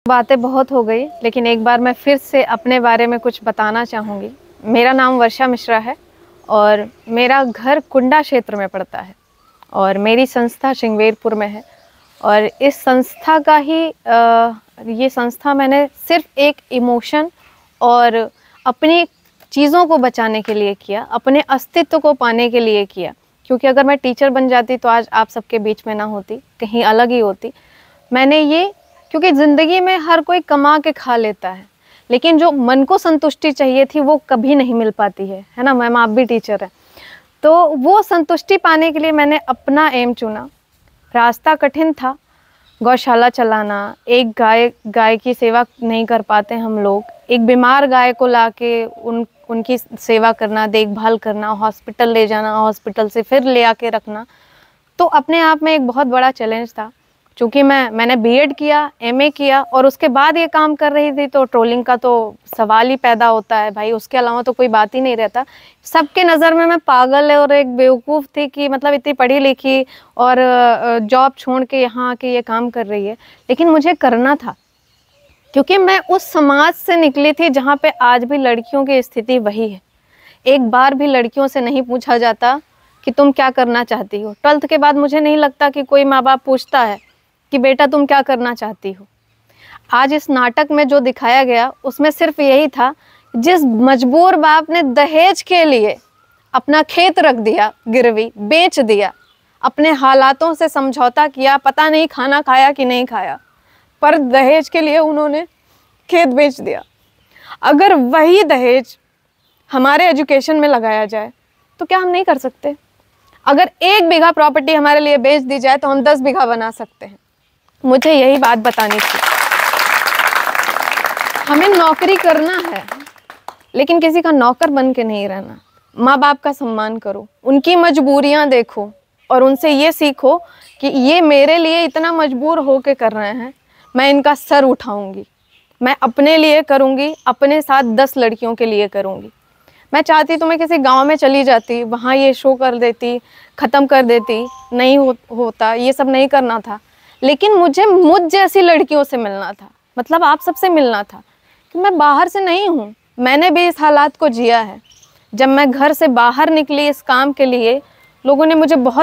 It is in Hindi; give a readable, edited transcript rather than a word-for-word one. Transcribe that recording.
बातें बहुत हो गई, लेकिन एक बार मैं फिर से अपने बारे में कुछ बताना चाहूँगी। मेरा नाम वर्षा मिश्रा है और मेरा घर कुंडा क्षेत्र में पड़ता है और मेरी संस्था श्रृंगवेरपुर में है। और इस संस्था का ही ये संस्था मैंने सिर्फ एक इमोशन और अपनी चीज़ों को बचाने के लिए किया, अपने अस्तित्व को पाने के लिए किया। क्योंकि अगर मैं टीचर बन जाती तो आज आप सबके बीच में ना होती, कहीं अलग ही होती। मैंने ये क्योंकि ज़िंदगी में हर कोई कमा के खा लेता है, लेकिन जो मन को संतुष्टि चाहिए थी वो कभी नहीं मिल पाती है ना मैम? आप भी टीचर हैं, तो वो संतुष्टि पाने के लिए मैंने अपना एम चुना। रास्ता कठिन था, गौशाला चलाना, एक गाय की सेवा नहीं कर पाते हम लोग, एक बीमार गाय को लाके उनकी सेवा करना, देखभाल करना, हॉस्पिटल ले जाना, हॉस्पिटल से फिर ले आके रखना, तो अपने आप में एक बहुत बड़ा चैलेंज था। चूँकि मैंने बीएड किया, एमए किया और उसके बाद ये काम कर रही थी, तो ट्रोलिंग का तो सवाल ही पैदा होता है भाई, उसके अलावा तो कोई बात ही नहीं रहता। सबके नज़र में मैं पागल और एक बेवकूफ़ थी कि मतलब इतनी पढ़ी लिखी और जॉब छोड़ के यहाँ आके ये काम कर रही है। लेकिन मुझे करना था, क्योंकि मैं उस समाज से निकली थी जहाँ पे आज भी लड़कियों की स्थिति वही है। एक बार भी लड़कियों से नहीं पूछा जाता कि तुम क्या करना चाहती हो। 12th के बाद मुझे नहीं लगता कि कोई माँ बाप पूछता है कि बेटा तुम क्या करना चाहती हो। आज इस नाटक में जो दिखाया गया उसमें सिर्फ यही था, जिस मजबूर बाप ने दहेज के लिए अपना खेत रख दिया गिरवी, बेच दिया, अपने हालातों से समझौता किया, पता नहीं खाना खाया कि नहीं खाया, पर दहेज के लिए उन्होंने खेत बेच दिया। अगर वही दहेज हमारे एजुकेशन में लगाया जाए तो क्या हम नहीं कर सकते? अगर 1 बीघा प्रॉपर्टी हमारे लिए बेच दी जाए तो हम 10 बीघा बना सकते हैं। मुझे यही बात बतानी थी। हमें नौकरी करना है, लेकिन किसी का नौकर बन के नहीं रहना। माँ बाप का सम्मान करो, उनकी मजबूरियाँ देखो और उनसे ये सीखो कि ये मेरे लिए इतना मजबूर हो के कर रहे हैं, मैं इनका सर उठाऊंगी। मैं अपने लिए करूंगी, अपने साथ 10 लड़कियों के लिए करूंगी। मैं चाहती तो मैं किसी गांव में चली जाती, वहाँ ये शो कर देती, ख़त्म कर देती, नहीं होता, ये सब नहीं करना था। लेकिन मुझे मुझ जैसी लड़कियों से मिलना था, मतलब आप सबसे मिलना था, कि मैं बाहर से नहीं हूँ, मैंने भी इस हालात को जिया है। जब मैं घर से बाहर निकली इस काम के लिए, लोगों ने मुझे बहुत